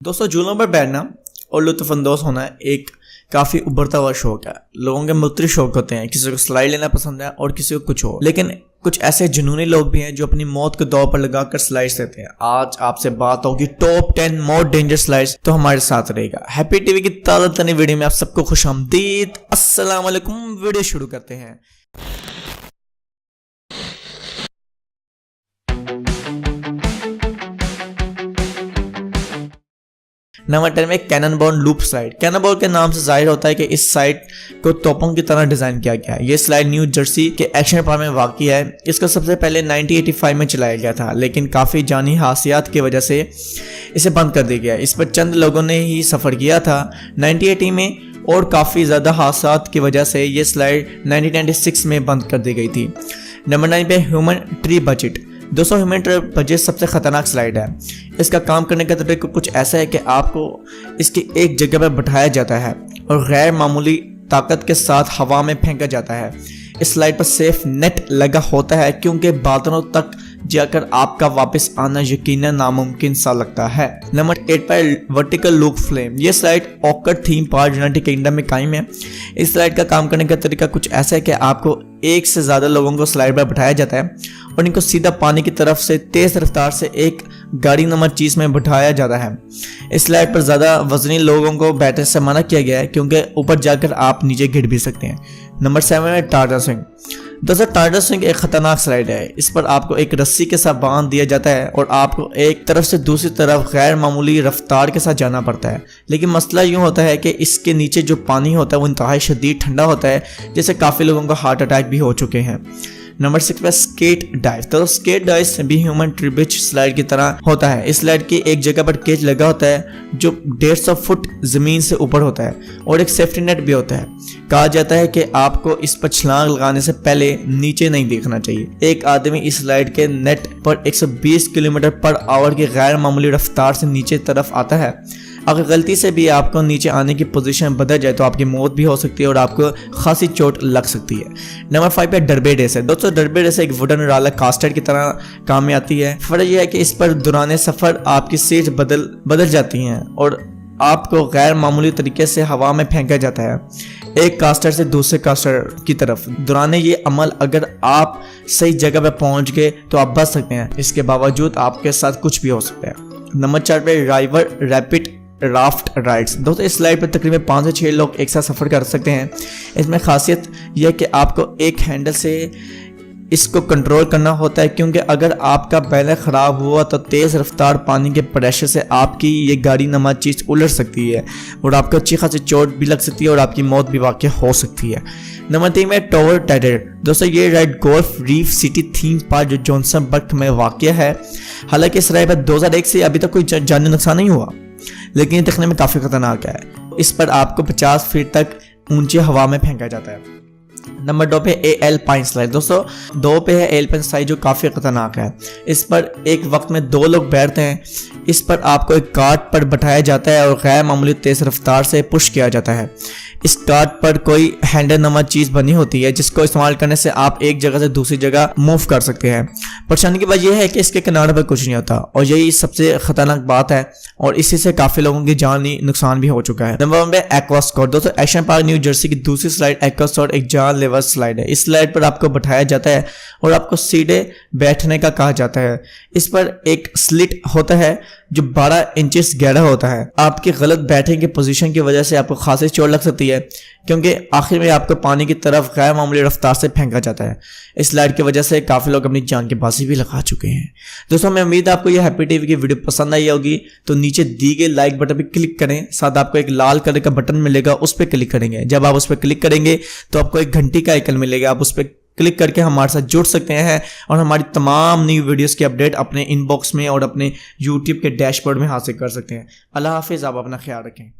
दोस्तों झूलों पर बैठना और लुत्फ़अंदोज़ होना एक काफ़ी उभरता हुआ शौक है। लोगों के मुख्तलिफ शौक होते हैं, किसी को स्लाइड लेना पसंद है और किसी को कुछ और। लेकिन कुछ ऐसे जुनूनी लोग भी हैं जो अपनी मौत को दांव पर लगाकर स्लाइड्स लेते हैं। आज आपसे बात होगी टॉप 10 मोस्ट डेंजर स्लाइड्स, तो हमारे साथ रहेगा। हैप्पी टीवी की ताज़ा तरीन वीडियो में आप सबको खुशामदीद। अस्सलाम वालेकुम। वीडियो शुरू करते हैं। नंबर 10 में कैननबॉल लूप स्लाइड। कैननबॉल के नाम से जाहिर होता है कि इस स्लाइड को तोपों की तरह डिजाइन किया गया है। ये स्लाइड न्यू जर्सी के एक्शन पार्क में वाक़ई है। इसको सबसे पहले 1985 में चलाया गया था, लेकिन काफ़ी जानी हादसात की वजह से इसे बंद कर दिया गया। इस पर चंद लोगों ने ही सफ़र किया था 1980 में, और काफ़ी ज़्यादा हादसात की वजह से ये स्लाइड 1996 में बंद कर दी गई थी। नंबर 9 पे ह्यूमन ट्री बजट। दोस्तों ह्यूमन ट्री बजट सबसे ख़तरनाक स्लाइड है। इसका काम करने का तरीका कुछ ऐसा है कि आपको इसकी एक जगह पर बैठाया जाता है और गैर मामूली ताकत के साथ हवा में फेंका जाता है। इस स्लाइड पर सेफ नेट लगा होता है क्योंकि बादलों तक जाकर आपका वापस आना यकीनन नामुमकिन सा लगता है। नंबर 8 पर वर्टिकल लूप फ्लेम। ये slide awkward theme park United kingdom में कायम है। इस स्लाइड का काम करने का तरीका कुछ ऐसा है कि आपको एक से ज़्यादा लोगों को स्लाइड पर बैठाया जाता है और इनको सीधा पानी की तरफ से तेज़ रफ्तार से एक गाड़ी नंबर चीज़ में बैठाया जाता है। इस स्लाइड पर ज़्यादा वजनी लोगों को बैठने से मना किया गया है क्योंकि ऊपर जाकर आप नीचे गिर भी सकते हैं। नंबर 7 में टार्टर स्विंग। दोस्तों टार्टर स्विंग एक खतरनाक स्लाइड है। इस पर आपको एक रस्सी के साथ बांध दिया जाता है और आपको एक तरफ से दूसरी तरफ गैर मामूली रफ्तार के साथ जाना पड़ता है। लेकिन मसला यूँ होता है कि इसके नीचे जो पानी होता है वो इंतहाई शदीद ठंडा होता है, जिससे काफ़ी लोगों को हार्ट अटैक भी हो चुके हैं। नंबर 6 पे स्केट डाइव। तो स्केट डाइव भी ह्यूमन ट्री बजट स्लाइड की तरह होता है। इस स्लाइड की एक जगह पर केज लगा होता है जो 150 फुट जमीन से ऊपर होता है और एक सेफ्टी नेट भी होता है। कहा जाता है कि आपको इस पर छलांग लगाने से पहले नीचे नहीं देखना चाहिए। एक आदमी इस स्लाइड के नेट पर 120 किलोमीटर पर आवर की गैर मामूली रफ्तार से नीचे तरफ आता है। अगर गलती से भी आपको नीचे आने की पोजीशन बदल जाए तो आपकी मौत भी हो सकती है और आपको खासी चोट लग सकती है। नंबर 5 पे डरबे रेस है। दोस्तों डरबे रेस एक वुडन रोलर कास्टर की तरह काम में आती है। फर्क यह है कि इस पर दौरान सफ़र आपकी सीट बदल जाती हैं और आपको गैर मामूली तरीके से हवा में फेंका जाता है एक कास्टर से दूसरे कास्टर की तरफ। दौरान ये अमल अगर आप सही जगह पर पहुंच गए तो आप बच सकते हैं, इसके बावजूद आपके साथ कुछ भी हो सकता है। नंबर 4 पे राइवर रैपिड राफ्ट राइड्स। दोस्तों इस स्लाइड पर तकरीबन 5 से 6 लोग एक साथ सफ़र कर सकते हैं। इसमें खासियत यह कि आपको एक हैंडल से इसको कंट्रोल करना होता है, क्योंकि अगर आपका बैलेंस ख़राब हुआ तो तेज़ रफ्तार पानी के प्रेशर से आपकी ये गाड़ी नमा चीज़ उलट सकती है और आपको अच्छी खासी चोट भी लग सकती है और आपकी मौत भी वाक़ई हो सकती है। नंबर 3 में टॉवर टाइडर। दोस्तों ये ride golf reef city theme park जो जोहान्सबर्ग में वाक़ है। हालांकि इस राइड पर 2001 से अभी तक कोई जानी नुकसान नहीं हुआ, लेकिन ये दिखने में काफ़ी खतरनाक है। इस पर आपको 50 फीट तक ऊंची हवा में फेंका जाता है। नंबर 2 पे एल्पाइन स्लाइड। दोस्तों 2 पे है एल्पाइन स्लाइड जो काफ़ी खतरनाक है। इस पर एक वक्त में 2 लोग बैठते हैं। इस पर आपको एक कार्ट पर बैठाया जाता है और गैर मामूली तेज़ रफ्तार से पुश किया जाता है। इस कार्ट पर कोई हैंडल नमा चीज़ बनी होती है जिसको इस्तेमाल करने से आप एक जगह से दूसरी जगह मूव कर सकते हैं। परेशानी की बात यह है कि इसके किनारे पर कुछ नहीं होता और यही सबसे खतरनाक बात है और इसी से काफ़ी लोगों की जानी नुकसान भी हो चुका है। नंबर 1 पे एक्वास्कॉट। दोस्तों एक्शन पार्क न्यू जर्सी की दूसरी स्लाइड एक्वास्कॉट एक जानलेवा स्लाइड है। इस स्लाइड पर आपको बैठाया जाता है और आपको सीधे बैठने का कहा जाता है। इस पर एक स्लिट होता है जो 12 इंचेस गहरा होता है। आपकी गलत बैठने की पोजीशन की वजह से आपको खासी चोट लग सकती है, क्योंकि आखिर में आपको पानी की तरफ गैर मामूली रफ्तार से फेंका जाता है। इस स्लाइड की वजह से काफ़ी लोग अपनी जान की बाजी भी लगा चुके हैं। दोस्तों मैं उम्मीद है आपको यह हैप्पी टीवी की वीडियो पसंद आई होगी, तो नीचे दी गए लाइक बटन पर क्लिक करें। साथ आपको एक लाल कलर का बटन मिलेगा, उस पर क्लिक करेंगे। जब आप उस पर क्लिक करेंगे तो आपको एक घंटी का आइकन मिलेगा, आप उस पर क्लिक करके हमारे साथ जुड़ सकते हैं और हमारी तमाम नई वीडियोस की अपडेट अपने इनबॉक्स में और अपने यूट्यूब के डैशबोर्ड में हासिल कर सकते हैं। अल्लाह हाफिज़। आप अपना ख्याल रखें।